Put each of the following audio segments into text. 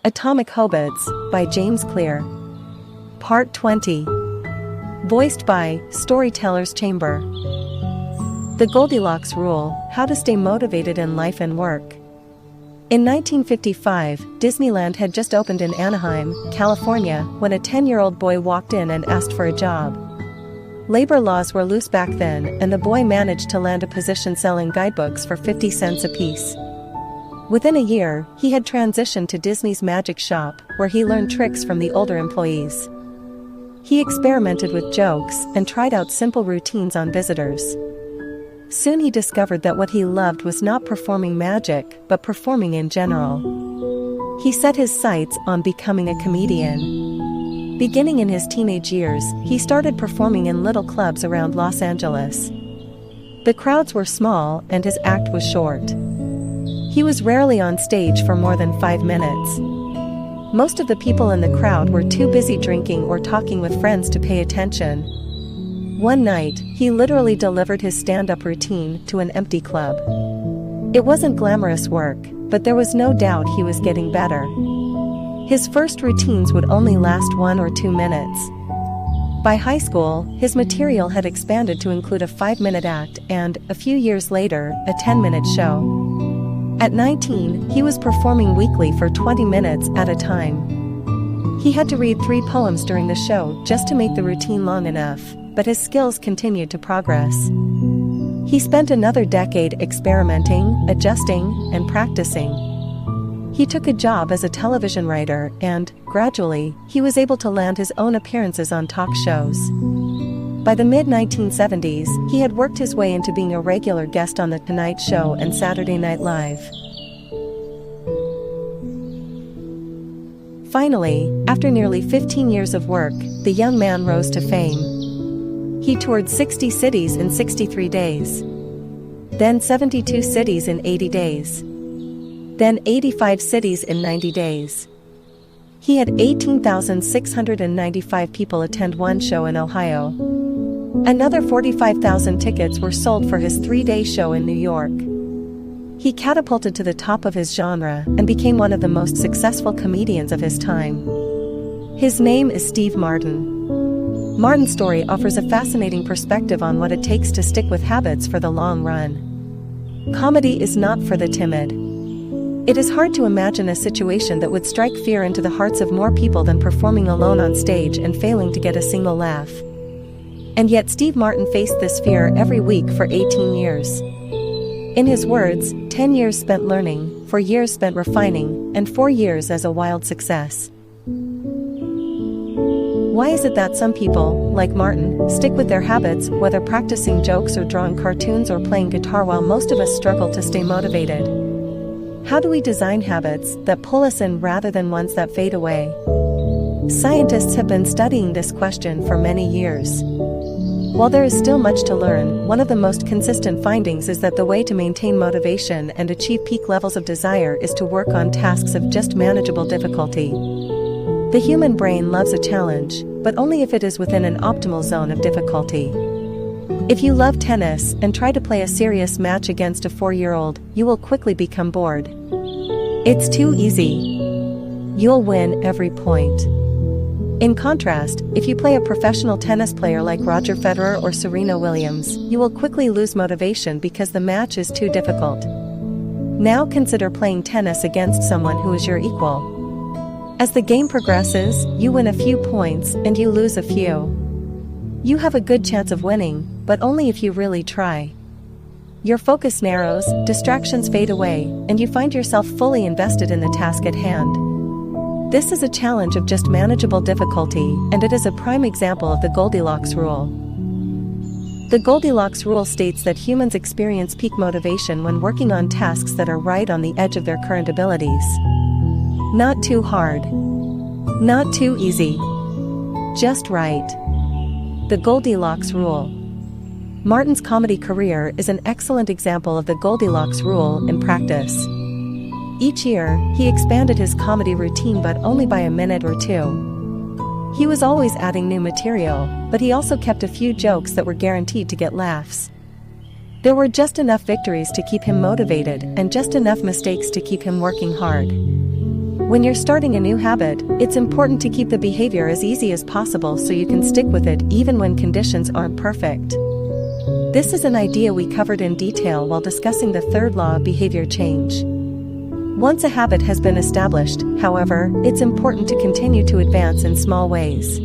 Atomic Habits by James Clear. Part 20. Voiced by Storyteller's Chamber. The Goldilocks Rule: How to Stay Motivated in Life and Work. In 1955, Disneyland had just opened in Anaheim, California, when a 10-year-old boy walked in and asked for a job. Labor laws were loose back then, and the boy managed to land a position selling guidebooks for 50 cents apiece. Within a year, he had transitioned to Disney's magic shop, where he learned tricks from the older employees. He experimented with jokes and tried out simple routines on visitors. Soon he discovered that what he loved was not performing magic, but performing in general. He set his sights on becoming a comedian. Beginning in his teenage years, he started performing in little clubs around Los Angeles. The crowds were small and his act was short. He was rarely on stage for more than 5 minutes. Most of the people in the crowd were too busy drinking or talking with friends to pay attention. One night, he literally delivered his stand-up routine to an empty club. It wasn't glamorous work, but there was no doubt he was getting better. His first routines would only last 1 or 2 minutes. By high school, his material had expanded to include a 5-minute act and, a few years later, a 10-minute show. At 19, he was performing weekly for 20 minutes at a time. He had to read 3 poems during the show just to make the routine long enough, but his skills continued to progress. He spent another decade experimenting, adjusting, and practicing. He took a job as a television writer and, gradually, he was able to land his own appearances on talk shows. By the mid-1970s, he had worked his way into being a regular guest on The Tonight Show and Saturday Night Live. Finally, after nearly 15 years of work, the young man rose to fame. He toured 60 cities in 63 days. Then 72 cities in 80 days. Then 85 cities in 90 days. He had 18,695 people attend one show in Ohio. Another 45,000 tickets were sold for his 3-day show in New York. He catapulted to the top of his genre and became one of the most successful comedians of his time. His name is Steve Martin. Martin's story offers a fascinating perspective on what it takes to stick with habits for the long run. Comedy is not for the timid. It is hard to imagine a situation that would strike fear into the hearts of more people than performing alone on stage and failing to get a single laugh. And yet Steve Martin faced this fear every week for 18 years. In his words, 10 years spent learning, 4 years spent refining, and 4 years as a wild success. Why is it that some people, like Martin, stick with their habits, whether practicing jokes or drawing cartoons or playing guitar, while most of us struggle to stay motivated? How do we design habits that pull us in rather than ones that fade away? Scientists have been studying this question for many years. While there is still much to learn, one of the most consistent findings is that the way to maintain motivation and achieve peak levels of desire is to work on tasks of just manageable difficulty. The human brain loves a challenge, but only if it is within an optimal zone of difficulty. If you love tennis and try to play a serious match against a 4-year-old, you will quickly become bored. It's too easy. You'll win every point. In contrast, if you play a professional tennis player like Roger Federer or Serena Williams, you will quickly lose motivation because the match is too difficult. Now consider playing tennis against someone who is your equal. As the game progresses, you win a few points and you lose a few. You have a good chance of winning, but only if you really try. Your focus narrows, distractions fade away, and you find yourself fully invested in the task at hand. This is a challenge of just manageable difficulty, and it is a prime example of the Goldilocks Rule. The Goldilocks Rule states that humans experience peak motivation when working on tasks that are right on the edge of their current abilities. Not too hard. Not too easy. Just right. The Goldilocks Rule. Martin's comedy career is an excellent example of the Goldilocks Rule in practice. Each year, he expanded his comedy routine, but only by a minute or 2. He was always adding new material, but he also kept a few jokes that were guaranteed to get laughs. There were just enough victories to keep him motivated and just enough mistakes to keep him working hard. When you're starting a new habit, it's important to keep the behavior as easy as possible so you can stick with it even when conditions aren't perfect. This is an idea we covered in detail while discussing the third law of behavior change. Once a habit has been established, however, it's important to continue to advance in small ways.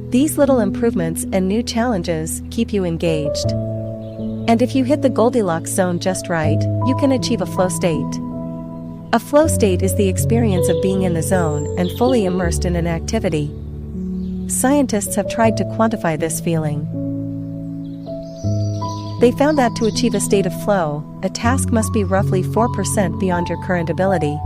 These little improvements and new challenges keep you engaged. And if you hit the Goldilocks zone just right, you can achieve a flow state. A flow state is the experience of being in the zone and fully immersed in an activity. Scientists have tried to quantify this feeling. They found that to achieve a state of flow, a task must be roughly 4% beyond your current ability.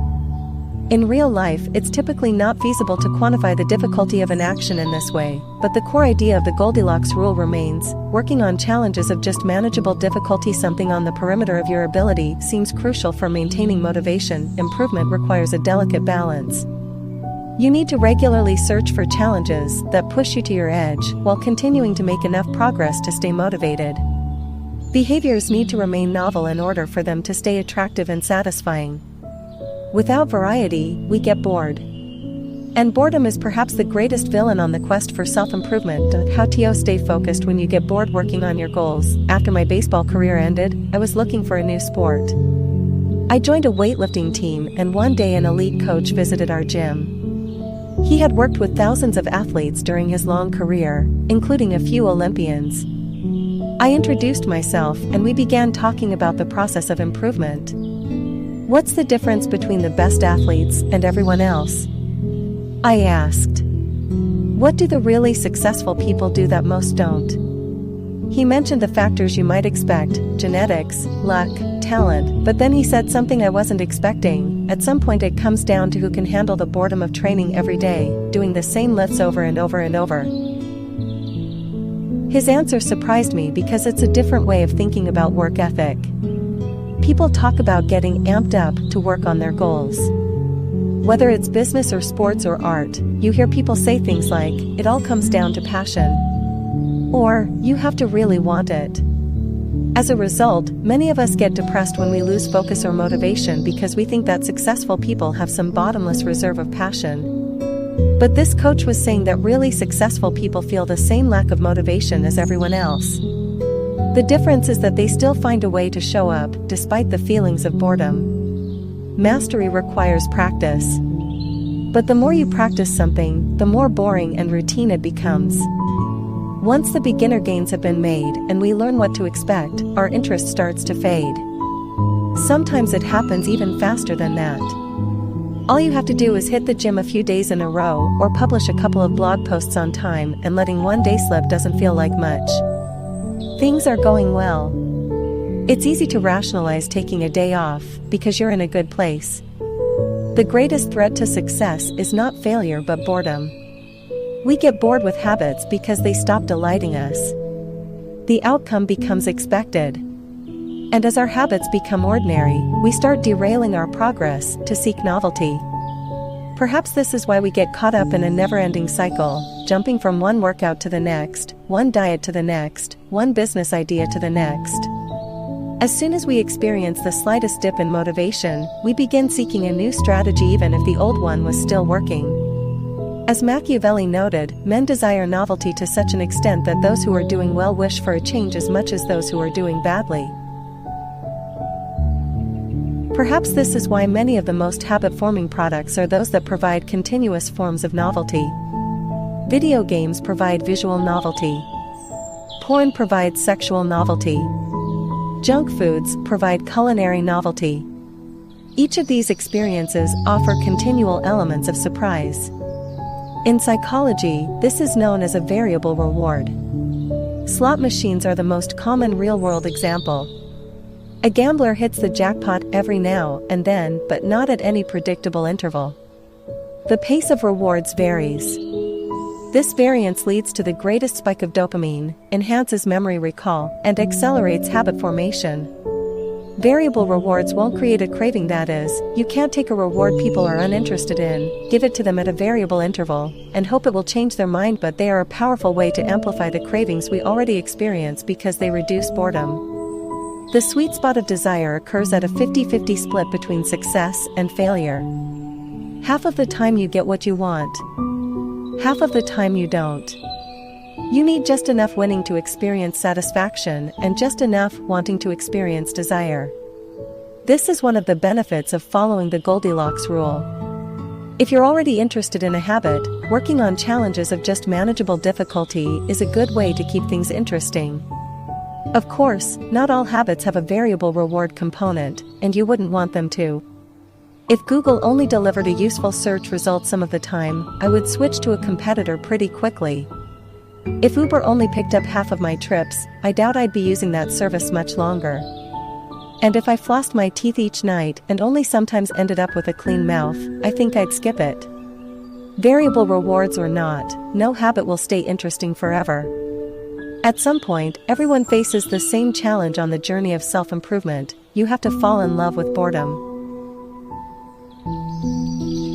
In real life, it's typically not feasible to quantify the difficulty of an action in this way, but the core idea of the Goldilocks rule remains. Working on challenges of just manageable difficulty, something on the perimeter of your ability, seems crucial for maintaining motivation. Improvement requires a delicate balance. You need to regularly search for challenges that push you to your edge, while continuing to make enough progress to stay motivated. Behaviors need to remain novel in order for them to stay attractive and satisfying. Without variety, we get bored. And boredom is perhaps the greatest villain on the quest for self-improvement. How to stay focused when you get bored working on your goals. After my baseball career ended, I was looking for a new sport. I joined a weightlifting team, and one day an elite coach visited our gym. He had worked with thousands of athletes during his long career, including a few Olympians. I introduced myself, and we began talking about the process of improvement. What's the difference between the best athletes and everyone else? I asked. What do the really successful people do that most don't? He mentioned the factors you might expect: genetics, luck, talent, but then he said something I wasn't expecting. At some point it comes down to who can handle the boredom of training every day, doing the same lifts over and over and over. His answer surprised me because it's a different way of thinking about work ethic. People talk about getting amped up to work on their goals. Whether it's business or sports or art, you hear people say things like, "It all comes down to passion," or "You have to really want it." As a result, many of us get depressed when we lose focus or motivation because we think that successful people have some bottomless reserve of passion. But this coach was saying that really successful people feel the same lack of motivation as everyone else. The difference is that they still find a way to show up, despite the feelings of boredom. Mastery requires practice. But the more you practice something, the more boring and routine it becomes. Once the beginner gains have been made and we learn what to expect, our interest starts to fade. Sometimes it happens even faster than that. All you have to do is hit the gym a few days in a row, or publish a couple of blog posts on time, and letting one day slip doesn't feel like much. Things are going well. It's easy to rationalize taking a day off, because you're in a good place. The greatest threat to success is not failure but boredom. We get bored with habits because they stop delighting us. The outcome becomes expected. And as our habits become ordinary, we start derailing our progress to seek novelty. Perhaps this is why we get caught up in a never-ending cycle, jumping from one workout to the next, one diet to the next, one business idea to the next. As soon as we experience the slightest dip in motivation, we begin seeking a new strategy even if the old one was still working. As Machiavelli noted, men desire novelty to such an extent that those who are doing well wish for a change as much as those who are doing badly. Perhaps this is why many of the most habit-forming products are those that provide continuous forms of novelty. Video games provide visual novelty. Porn provides sexual novelty. Junk foods provide culinary novelty. Each of these experiences offer continual elements of surprise. In psychology, this is known as a variable reward. Slot machines are the most common real-world example. A gambler hits the jackpot every now and then, but not at any predictable interval. The pace of rewards varies. This variance leads to the greatest spike of dopamine, enhances memory recall, and accelerates habit formation. Variable rewards won't create a craving, that is, you can't take a reward people are uninterested in, give it to them at a variable interval, and hope it will change their mind, but they are a powerful way to amplify the cravings we already experience because they reduce boredom. The sweet spot of desire occurs at a 50-50 split between success and failure. Half of the time you get what you want. Half of the time you don't. You need just enough winning to experience satisfaction and just enough wanting to experience desire. This is one of the benefits of following the Goldilocks rule. If you're already interested in a habit, working on challenges of just manageable difficulty is a good way to keep things interesting. Of course, not all habits have a variable reward component, and you wouldn't want them to. If Google only delivered a useful search result some of the time, I would switch to a competitor pretty quickly. If Uber only picked up half of my trips, I doubt I'd be using that service much longer. And if I flossed my teeth each night and only sometimes ended up with a clean mouth, I think I'd skip it. Variable rewards or not, no habit will stay interesting forever. At some point, everyone faces the same challenge on the journey of self-improvement: you have to fall in love with boredom.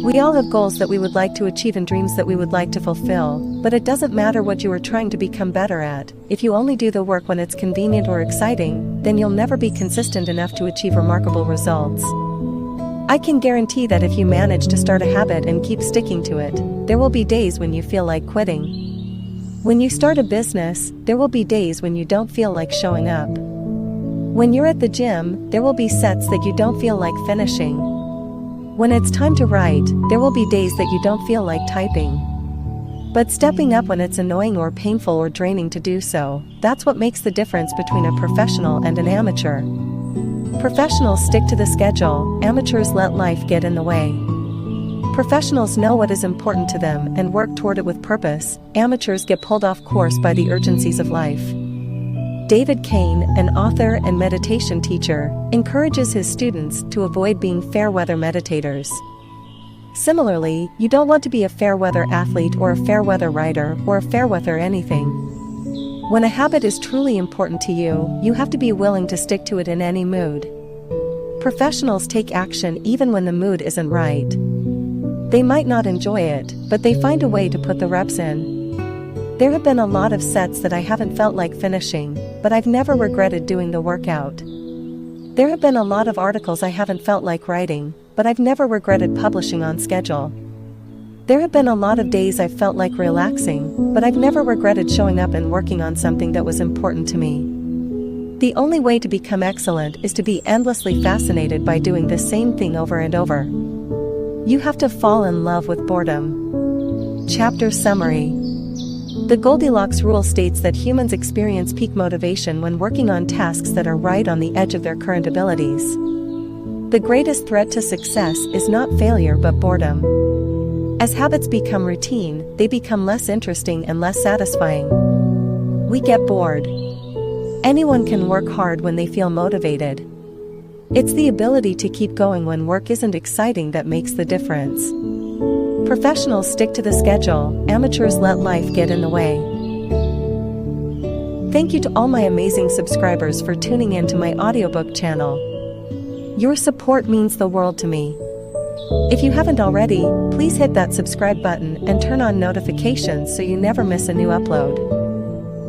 We all have goals that we would like to achieve and dreams that we would like to fulfill, but it doesn't matter what you are trying to become better at. If you only do the work when it's convenient or exciting, then you'll never be consistent enough to achieve remarkable results. I can guarantee that if you manage to start a habit and keep sticking to it, there will be days when you feel like quitting. When you start a business, there will be days when you don't feel like showing up. When you're at the gym, there will be sets that you don't feel like finishing. When it's time to write, there will be days that you don't feel like typing. But stepping up when it's annoying or painful or draining to do so, that's what makes the difference between a professional and an amateur. Professionals stick to the schedule, amateurs let life get in the way. Professionals know what is important to them and work toward it with purpose. Amateurs get pulled off course by the urgencies of life. David Kane, an author and meditation teacher, encourages his students to avoid being fair-weather meditators. Similarly, you don't want to be a fair-weather athlete or a fair-weather writer or a fair-weather anything. When a habit is truly important to you, you have to be willing to stick to it in any mood. Professionals take action even when the mood isn't right. They might not enjoy it, but they find a way to put the reps in. There have been a lot of sets that I haven't felt like finishing, but I've never regretted doing the workout. There have been a lot of articles I haven't felt like writing, but I've never regretted publishing on schedule. There have been a lot of days I've felt like relaxing, but I've never regretted showing up and working on something that was important to me. The only way to become excellent is to be endlessly fascinated by doing the same thing over and over. You have to fall in love with boredom. Chapter Summary. The Goldilocks rule states that humans experience peak motivation when working on tasks that are right on the edge of their current abilities. The greatest threat to success is not failure but boredom. As habits become routine, they become less interesting and less satisfying. We get bored. Anyone can work hard when they feel motivated. It's the ability to keep going when work isn't exciting that makes the difference. Professionals stick to the schedule, amateurs let life get in the way. Thank you to all my amazing subscribers for tuning in to my audiobook channel. Your support means the world to me. If you haven't already, please hit that subscribe button and turn on notifications so you never miss a new upload.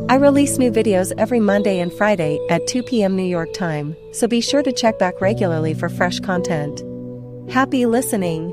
I release new videos every Monday and Friday at 2 p.m. New York time, so be sure to check back regularly for fresh content. Happy listening!